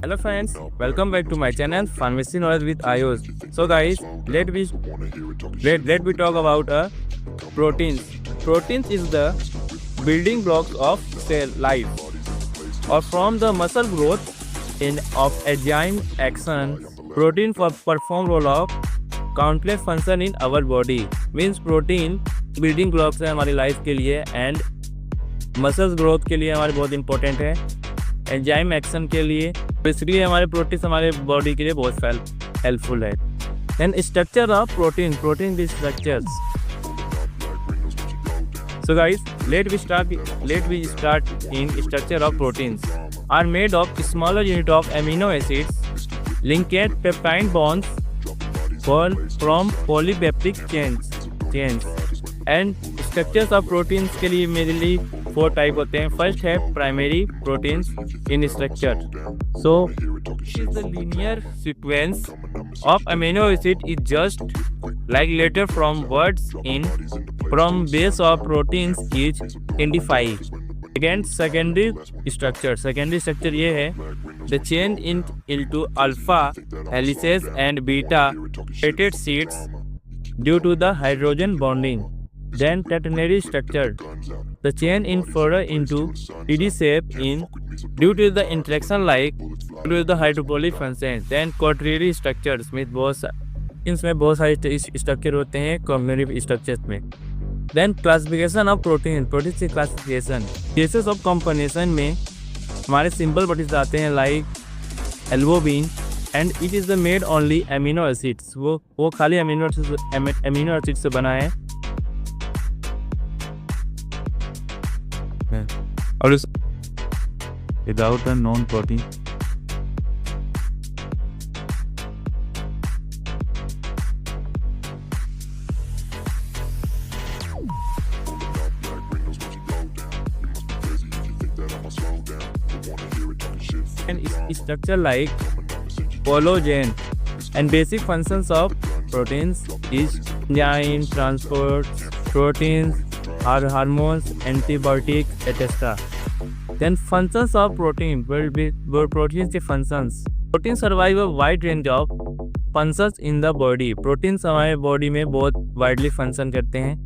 Hello friends, welcome back to my channel Pharmacy Knowledge with Ayush. So guys, let we talk about proteins. Proteins is the building blocks of cell life, or from the muscle growth in of enzyme action. Protein for perform role of countless function in our body. Means protein building blocks है हमारी life के लिए and muscles growth के लिए हमारे बहुत important है, enzyme action के लिए, इसलिए हमारे प्रोटीन हमारे बॉडी के लिए बहुत हेल्पफुल है। Then structure of protein the structures. So guys, let we start in structure of proteins are made of smaller unit of amino acids linked peptide bonds from polypeptide chains and structures of proteins के लिए mainly 4 type होते हैं। First है primary proteins in structure. So is the linear sequence of amino acid is just like letter from words in from base of proteins is identified. Secondary structure ये है the chain into alpha helices and beta headed sheets due to the hydrogen bonding. Then ternary structure, the chain in further into TD shape in due to the interaction like due to the hydrophilic function. Then quaternary structures में इसमें बहुत सारे structure होते हैं combinative structures में। Then classification of protein की classification cases of combination में हमारे सिंपल प्रोटीन्स आते हैं like albumin and it is the made only amino acids. वो खाली अमीनो एसिड से बना है। और without a non protein and structure like collagen and basic functions of proteins is enzyme transport proteins are hormones antibiotics etc. Then functions of protein will be proteins के functions. Protein survive a wide range of functions in the body. Proteins हमारे body में बहुत widely function करते हैं।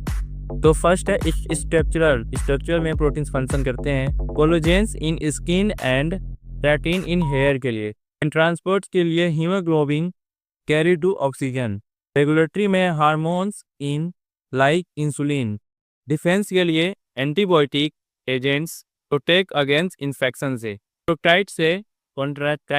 तो first है structural में proteins function करते हैं। Collagens in skin and keratin in hair के लिए, एंड ट्रांसपोर्ट के लिए haemoglobin carry to oxygen, regulatory में hormones in like insulin, defence के लिए antibiotic agents protect against infection से, प्रोटाइट से कॉन्ट्रैक्टाइन